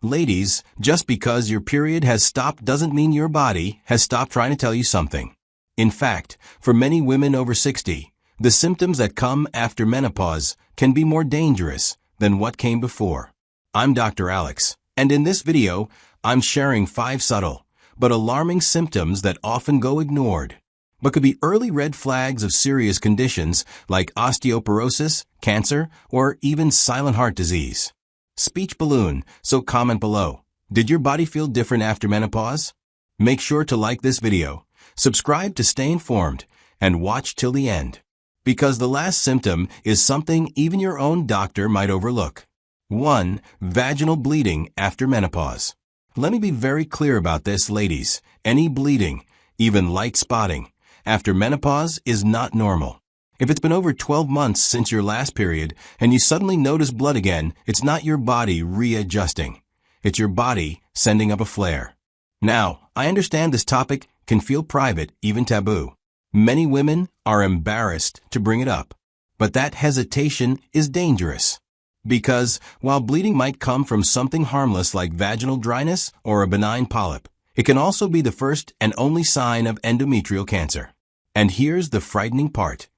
Ladies, just because your period has stopped doesn't mean your body has stopped trying to tell you something. In fact, for many women over 60, the symptoms that come after menopause can be more dangerous than what came before. I'm Dr. Alex, and in this video, I'm sharing 5 subtle but alarming symptoms that often go ignored, but could be early red flags of serious conditions like osteoporosis, cancer, or even silent heart disease. Speech balloon, so comment below. Did your body feel different after menopause? Make sure to like this video, subscribe to stay informed, and watch till the end. Because the last symptom is something even your own doctor might overlook. 1. Vaginal bleeding after menopause. Let me be very clear about this, ladies. Any bleeding, even light spotting, after menopause is not normal. If it's been over 12 months since your last period and you suddenly notice blood again, it's not your body readjusting. It's your body sending up a flare. Now, I understand this topic can feel private, even taboo. Many women are embarrassed to bring it up. But that hesitation is dangerous. Because while bleeding might come from something harmless like vaginal dryness or a benign polyp, it can also be the first and only sign of endometrial cancer. And here's the frightening part.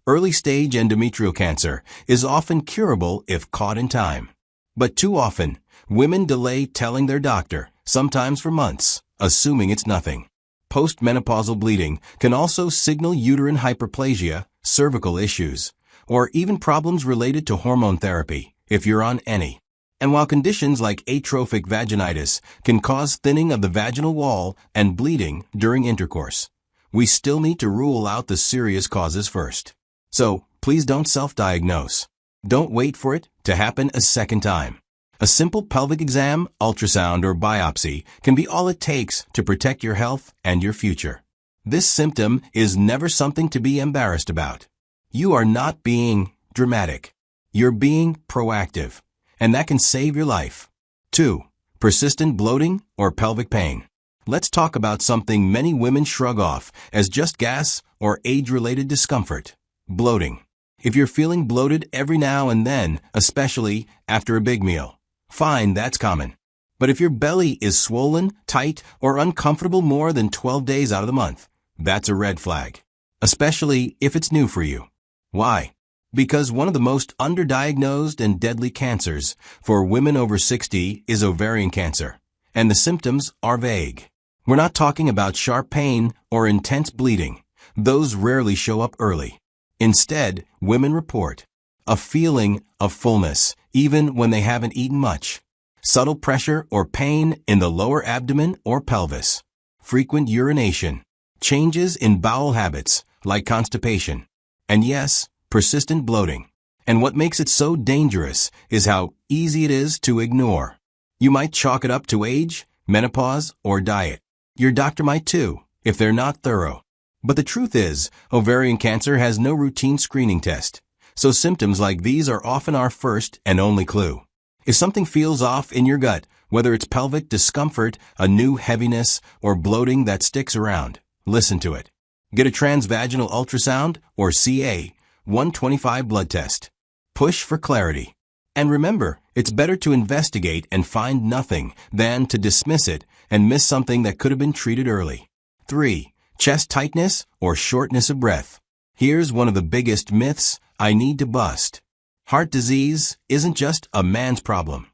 Early-stage endometrial cancer is often curable if caught in time. But too often, women delay telling their doctor, sometimes for months, assuming it's nothing. Post-menopausal bleeding can also signal uterine hyperplasia, cervical issues, or even problems related to hormone therapy, if you're on any. And while conditions like atrophic vaginitis can cause thinning of the vaginal wall and bleeding during intercourse, we still need to rule out the serious causes first. So, please don't self-diagnose. Don't wait for it to happen a second time. A simple pelvic exam, ultrasound, or biopsy can be all it takes to protect your health and your future. This symptom is never something to be embarrassed about. You are not being dramatic. You're being proactive, and that can save your life. 2. Persistent bloating or pelvic pain. Let's talk about something many women shrug off as just gas or age-related discomfort. Bloating. If you're feeling bloated every now and then, especially after a big meal, fine, that's common. But if your belly is swollen, tight, or uncomfortable more than 12 days out of the month, that's a red flag, especially if it's new for you. Why? Because one of the most underdiagnosed and deadly cancers for women over 60 is ovarian cancer, and the symptoms are vague. We're not talking about sharp pain or intense bleeding. Those rarely show up early. Instead, women report a feeling of fullness, even when they haven't eaten much, subtle pressure or pain in the lower abdomen or pelvis, frequent urination, changes in bowel habits like constipation, and yes, persistent bloating. And what makes it so dangerous is how easy it is to ignore. You might chalk it up to age, menopause, or diet. Your doctor might too, if they're not thorough. But the truth is, ovarian cancer has no routine screening test, so symptoms like these are often our first and only clue. If something feels off in your gut, whether it's pelvic discomfort, a new heaviness, or bloating that sticks around, listen to it. Get a transvaginal ultrasound or CA 125 blood test. Push for clarity. And remember, it's better to investigate and find nothing than to dismiss it and miss something that could have been treated early. 3. Chest tightness or shortness of breath. Here's one of the biggest myths I need to bust. Heart disease isn't just a man's problem.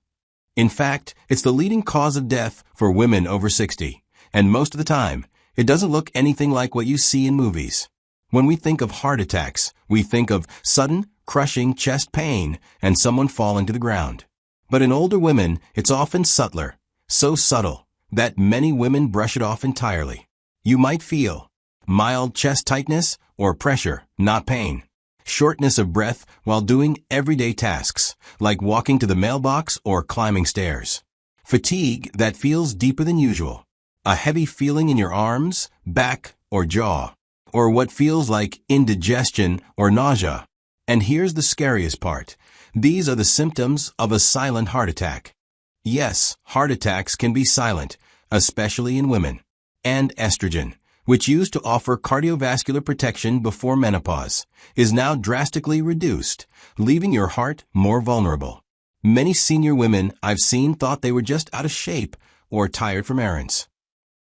In fact, it's the leading cause of death for women over 60, and most of the time, it doesn't look anything like what you see in movies. When we think of heart attacks, we think of sudden, crushing chest pain and someone falling to the ground. But in older women, it's often subtler, so subtle that many women brush it off entirely. You might feel mild chest tightness or pressure, not pain. Shortness of breath while doing everyday tasks, like walking to the mailbox or climbing stairs. Fatigue that feels deeper than usual. A heavy feeling in your arms, back, or jaw. Or what feels like indigestion or nausea. And here's the scariest part. These are the symptoms of a silent heart attack. Yes, heart attacks can be silent, especially in women. And estrogen, which used to offer cardiovascular protection before menopause, is now drastically reduced, leaving your heart more vulnerable. Many senior women I've seen thought they were just out of shape or tired from errands.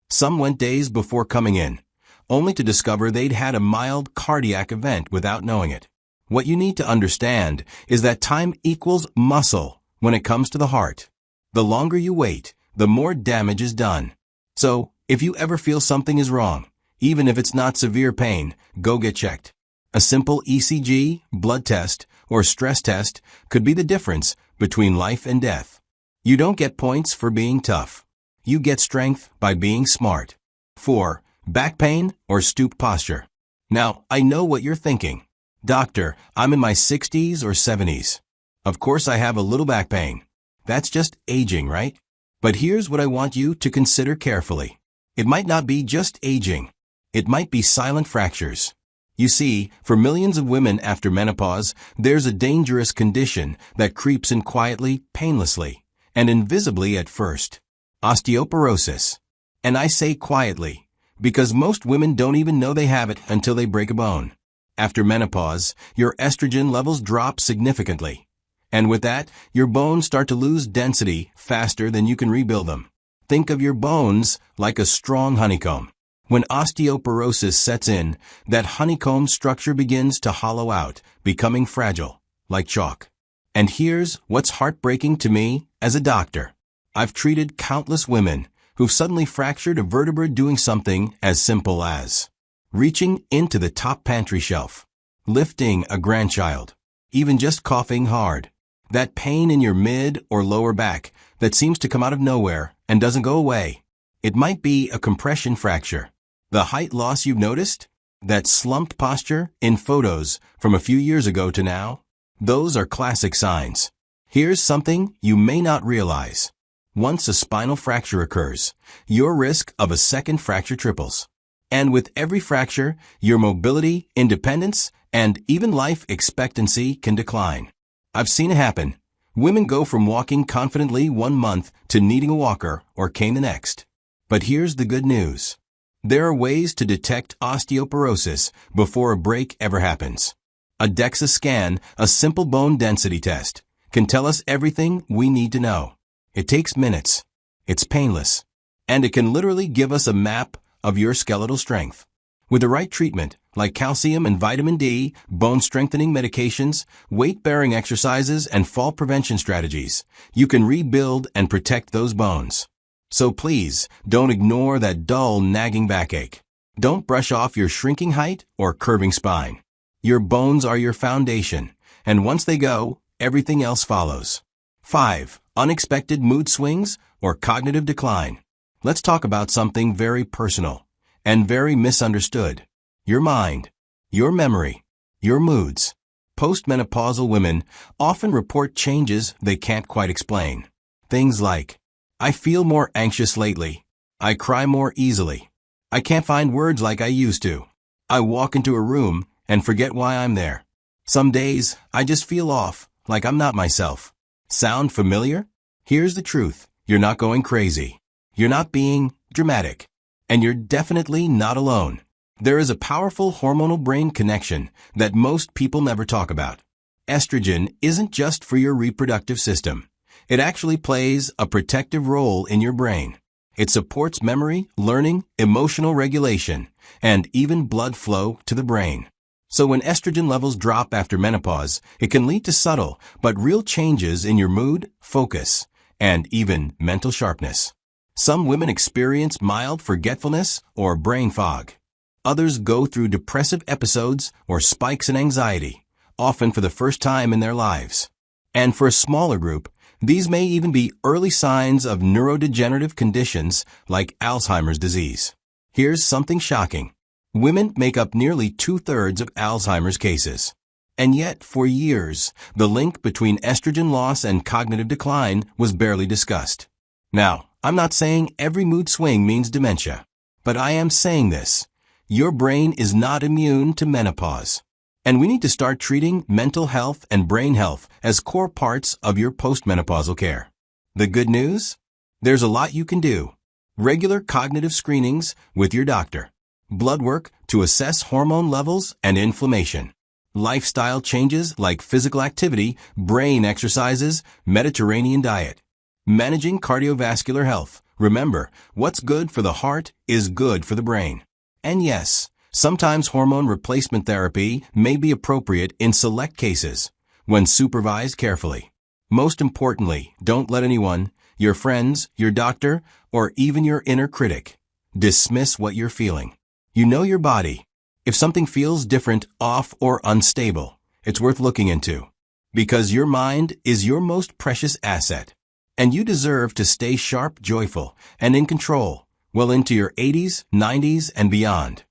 Some went days before coming in, only to discover they'd had a mild cardiac event without knowing it. What you need to understand is that time equals muscle when it comes to the heart. The longer you wait, the more damage is done. So, if you ever feel something is wrong, even if it's not severe pain, go get checked. A simple ECG, blood test, or stress test could be the difference between life and death. You don't get points for being tough. You get strength by being smart. 4. Back pain or stoop posture. Now, I know what you're thinking. Doctor, I'm in my 60s or 70s. Of course I have a little back pain. That's just aging, right? But here's what I want you to consider carefully. It might not be just aging. It might be silent fractures. You see, for millions of women after menopause, there's a dangerous condition that creeps in quietly, painlessly, and invisibly at first. Osteoporosis. And I say quietly, because most women don't even know they have it until they break a bone. After menopause, your estrogen levels drop significantly. And with that, your bones start to lose density faster than you can rebuild them. Think of your bones like a strong honeycomb. When osteoporosis sets in, that honeycomb structure begins to hollow out, becoming fragile, like chalk. And here's what's heartbreaking to me as a doctor. I've treated countless women who've suddenly fractured a vertebra doing something as simple as reaching into the top pantry shelf, lifting a grandchild, even just coughing hard. That pain in your mid or lower back that seems to come out of nowhere and doesn't go away. It might be a compression fracture. The height loss you've noticed? That slumped posture in photos from a few years ago to now? Those are classic signs. Here's something you may not realize. Once a spinal fracture occurs, your risk of a second fracture triples. And with every fracture, your mobility, independence, and even life expectancy can decline. I've seen it happen. Women go from walking confidently 1 month to needing a walker or cane the next. But here's the good news. There are ways to detect osteoporosis before a break ever happens. A DEXA scan, a simple bone density test, can tell us everything we need to know. It takes minutes. It's painless. And it can literally give us a map of your skeletal strength. With the right treatment, like calcium and vitamin D, bone-strengthening medications, weight-bearing exercises, and fall prevention strategies, you can rebuild and protect those bones. So please, don't ignore that dull, nagging backache. Don't brush off your shrinking height or curving spine. Your bones are your foundation, and once they go, everything else follows. 5. Unexpected mood swings or cognitive decline. Let's talk about something very personal and very misunderstood. Your mind, your memory, your moods. Post-menopausal women often report changes they can't quite explain. Things like, I feel more anxious lately. I cry more easily. I can't find words like I used to. I walk into a room and forget why I'm there. Some days, I just feel off, like I'm not myself. Sound familiar? Here's the truth. You're not going crazy. You're not being dramatic. And you're definitely not alone. There is a powerful hormonal brain connection that most people never talk about. Estrogen isn't just for your reproductive system. It actually plays a protective role in your brain. It supports memory, learning, emotional regulation, and even blood flow to the brain. So when estrogen levels drop after menopause, it can lead to subtle but real changes in your mood, focus, and even mental sharpness. Some women experience mild forgetfulness or brain fog. Others go through depressive episodes or spikes in anxiety, often for the first time in their lives. And for a smaller group, these may even be early signs of neurodegenerative conditions like Alzheimer's disease. Here's something shocking. Women make up nearly 2/3 of Alzheimer's cases. And yet, for years, the link between estrogen loss and cognitive decline was barely discussed. Now, I'm not saying every mood swing means dementia, but I am saying this. Your brain is not immune to menopause. And we need to start treating mental health and brain health as core parts of your postmenopausal care. The good news? There's a lot you can do. Regular cognitive screenings with your doctor. Blood work to assess hormone levels and inflammation. Lifestyle changes like physical activity, brain exercises, Mediterranean diet. Managing cardiovascular health. Remember, what's good for the heart is good for the brain. And yes, sometimes hormone replacement therapy may be appropriate in select cases, when supervised carefully. Most importantly, don't let anyone, your friends, your doctor, or even your inner critic, dismiss what you're feeling. You know your body. If something feels different, off, or unstable, it's worth looking into. Because your mind is your most precious asset. And you deserve to stay sharp, joyful, and in control well into your 80s, 90s, and beyond.